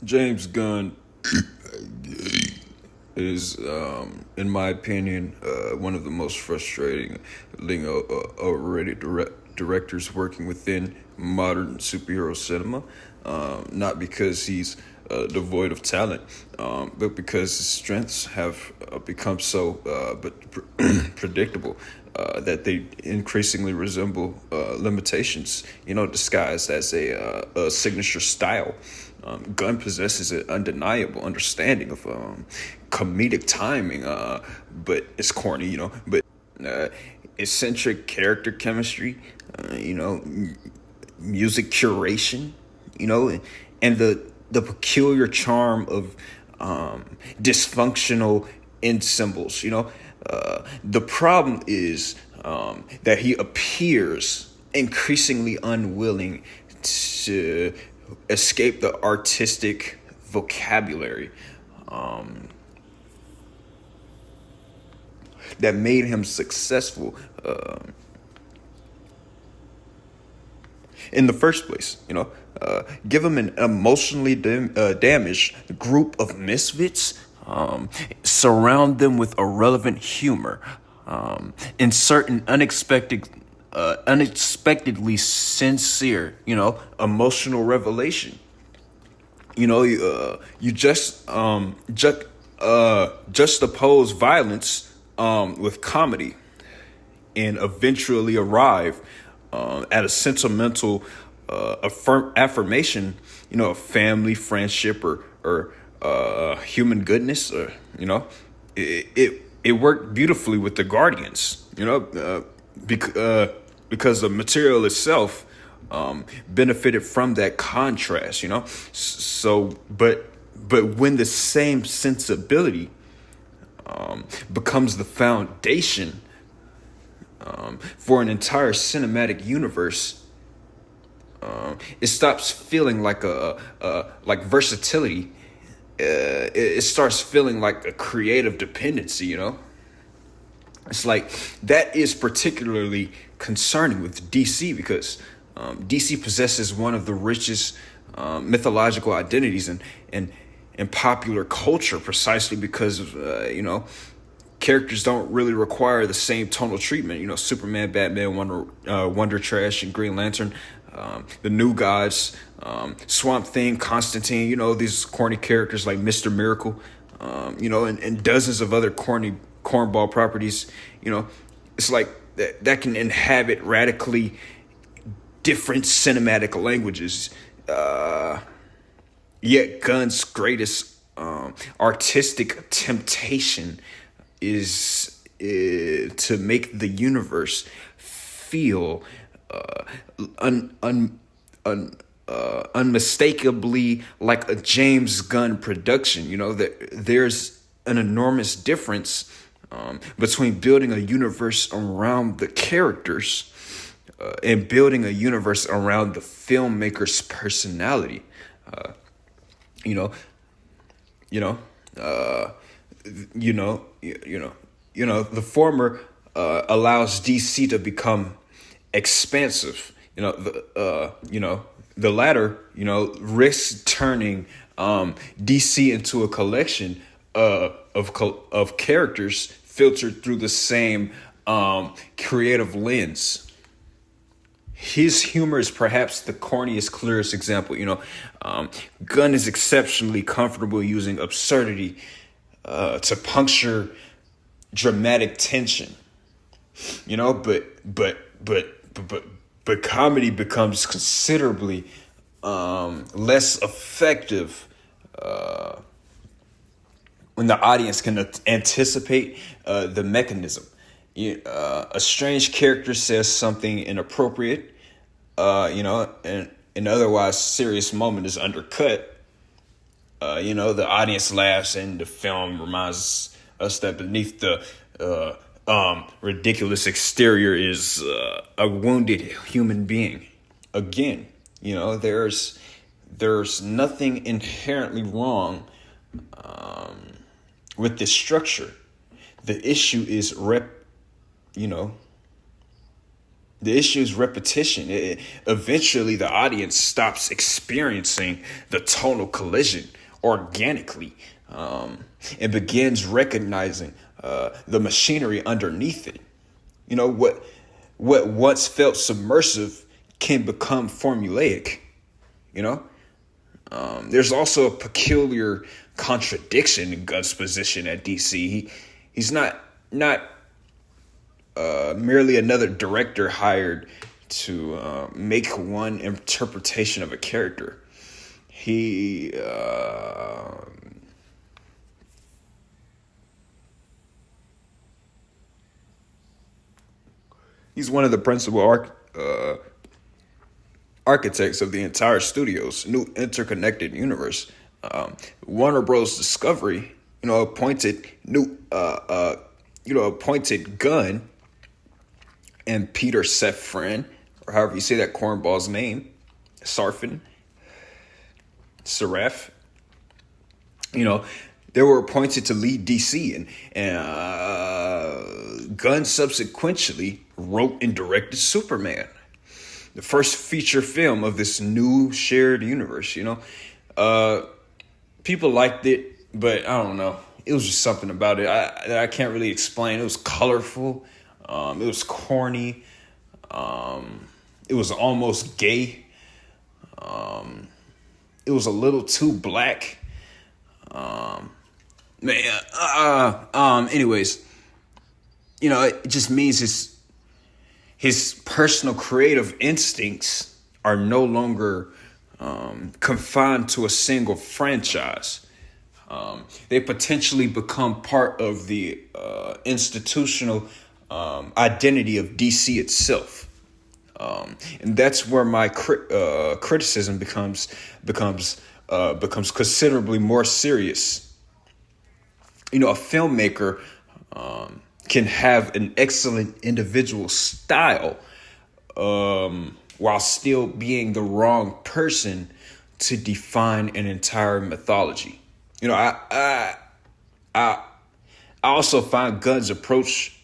James Gunn is, in my opinion, one of the most frustrating already directors working within modern superhero cinema. Not because he's devoid of talent, but because his strengths have become so predictable that they increasingly resemble limitations, disguised as a signature style. Gunn possesses an undeniable understanding of comedic timing, but it's corny, but uh, eccentric character chemistry, music curation, and the peculiar charm of dysfunctional ensembles. The problem is that he appears increasingly unwilling to escape the artistic vocabulary that made him successful in the first place. Give him an emotionally damaged group of misfits, surround them with irrelevant humor, insert an unexpectedly sincere, emotional revelation. You just juxtapose violence with comedy, and eventually arrive at a sentimental affirmation, of family, friendship, or human goodness. It worked beautifully with the Guardians, because the material itself benefited from that contrast. So, but when the same sensibility becomes the foundation for an entire cinematic universe, it stops feeling like like versatility. It starts feeling like a creative dependency. It's like that is particularly concerning with DC because DC possesses one of the richest mythological identities in popular culture, precisely because of characters don't really require the same tonal treatment. Superman, Batman, Wonder Trash, and Green Lantern, the New Gods, Swamp Thing, Constantine. These corny characters like Mister Miracle, and dozens of other cornball properties. It's like that can inhabit radically different cinematic languages. Yet Gunn's greatest artistic temptation is to make the universe feel unmistakably like a James Gunn production. That there's an enormous difference between building a universe around the characters and building a universe around the filmmaker's personality. You know, you know, uh, the former allows DC to become expansive. The latter, risks turning DC into a collection of characters filtered through the same creative lens. His humor is perhaps the corniest, clearest example. Gunn is exceptionally comfortable using absurdity to puncture dramatic tension. But comedy becomes considerably less effective when the audience can anticipate the mechanism. A strange character says something inappropriate, and an otherwise serious moment is undercut. The audience laughs, and the film reminds us that beneath the ridiculous exterior is a wounded human being. Again, there's nothing inherently wrong with this structure. The issue is The issue is repetition. Eventually, the audience stops experiencing the tonal collision organically, and begins recognizing the machinery underneath it. You know what once felt submersive can become formulaic. You know, there's also a peculiar contradiction in Gunn's position at DC. He's not merely another director hired to make one interpretation of a character. He's one of the principal architects of the entire studio's new interconnected universe. Warner Bros. Discovery, appointed Gunn and Peter Safran, or however you say that cornball's name, Saraf. They were appointed to lead DC, and Gunn subsequently wrote and directed Superman, the first feature film of this new shared universe. People liked it, but I don't know. It was just something about it that I can't really explain. It was colorful. It was corny. It was almost gay. It was a little too black. Anyways, it just means his personal creative instincts are no longer confined to a single franchise. They potentially become part of the institutional identity of DC itself. And that's where my criticism becomes considerably more serious. A filmmaker can have an excellent individual style while still being the wrong person to define an entire mythology. I also find Gunn's approach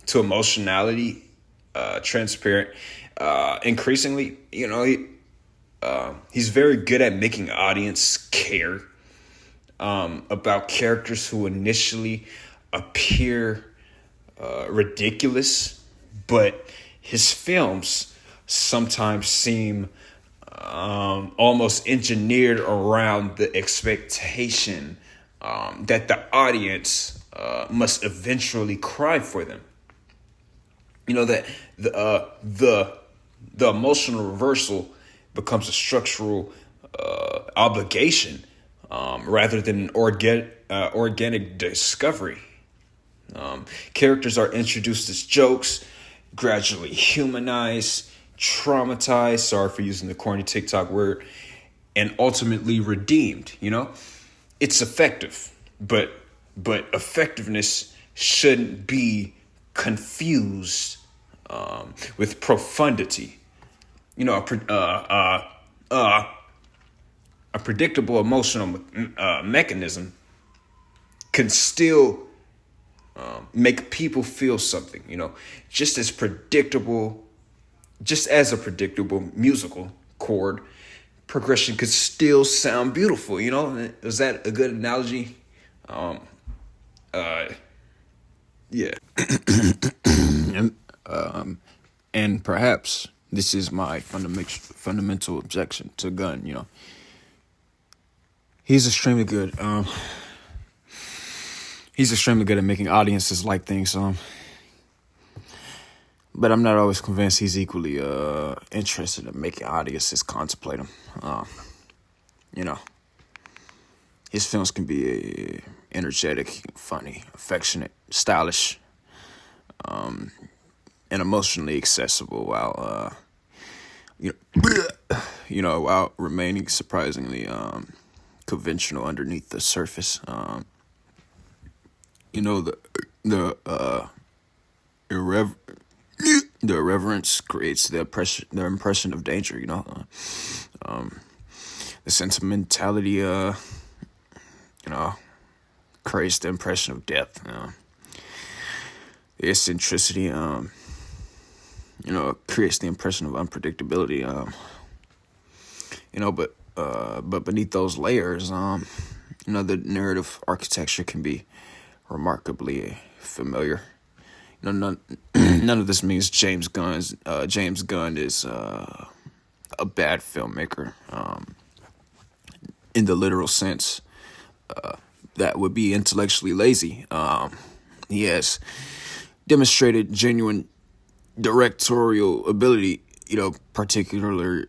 to emotionality transparent. Increasingly, he's very good at making audience care about characters who initially appear ridiculous, but his films sometimes seem almost engineered around the expectation that the audience must eventually cry for them. That the emotional reversal becomes a structural obligation rather than an organic discovery. Characters are introduced as jokes, gradually humanized, traumatized, sorry for using the corny TikTok word, and ultimately redeemed. It's effective, but effectiveness shouldn't be confused with profundity. A predictable emotional mechanism can still make people feel something. Just as a predictable musical chord progression could still sound beautiful. Is that a good analogy? Yeah. And perhaps this is my fundamental objection to Gunn. He's extremely good. He's extremely good at making audiences like things. But I'm not always convinced he's equally interested in making audiences contemplate him. His films can be energetic, funny, affectionate, stylish, and emotionally accessible, while while remaining surprisingly conventional underneath the surface. The irreverence creates the impression of danger. The sentimentality creates the impression of death. The eccentricity it creates the impression of unpredictability. But beneath those layers, the narrative architecture can be remarkably familiar. None of this means James Gunn is a bad filmmaker. In the literal sense, that would be intellectually lazy. He has demonstrated genuine directorial ability, particularly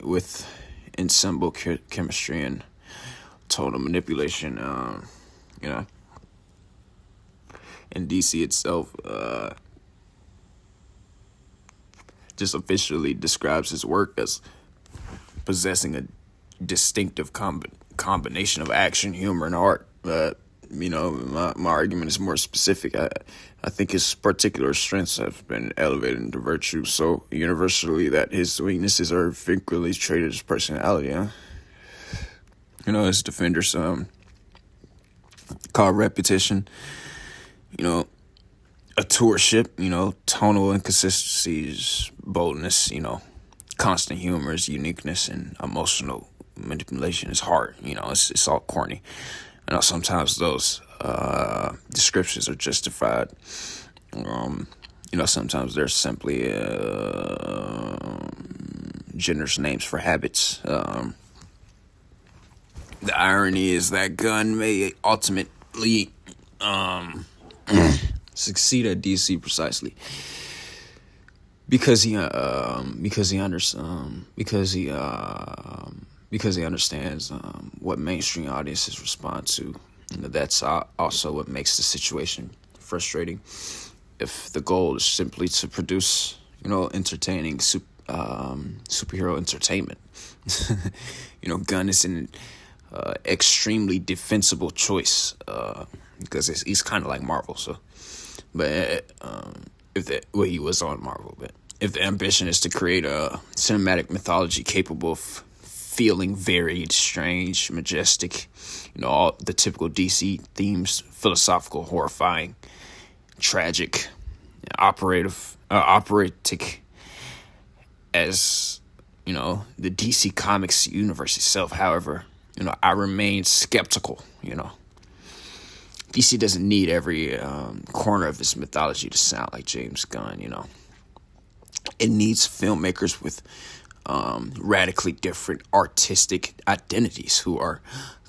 with ensemble chemistry and tonal manipulation. And DC itself just officially describes his work as possessing a distinctive combination of action, humor, and art. My argument is more specific. I think his particular strengths have been elevated into virtue so universally that his weaknesses are frequently traded as personality. His defenders call repetition, auteurship, tonal inconsistencies, boldness, constant humor is uniqueness, and emotional manipulation is hard. It's all corny. Sometimes those descriptions are justified. Sometimes they're simply generous names for habits. The irony is that Gunn may ultimately succeed at DC precisely because he understands what mainstream audiences respond to. That's also what makes the situation frustrating. If the goal is simply to produce, entertaining superhero entertainment, Gunn is an extremely defensible choice because he's kind of like Marvel. He was on Marvel, but if the ambition is to create a cinematic mythology capable of feeling varied, strange, majestic, all the typical DC themes, philosophical, horrifying, tragic, operatic, as, the DC Comics universe itself. However, I remain skeptical, DC doesn't need every corner of its mythology to sound like James Gunn, It needs filmmakers with radically different artistic identities who are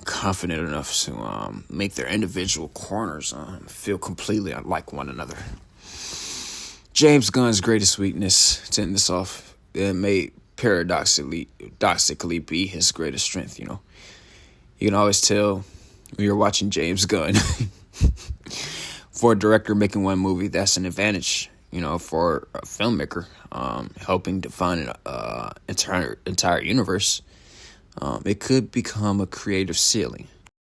confident enough to make their individual corners feel completely unlike one another. James Gunn's greatest weakness, to end this off, it may paradoxically be his greatest strength. You can always tell when you're watching James Gunn. For a director making one movie, that's an advantage. For a filmmaker, helping define an entire universe, it could become a creative ceiling.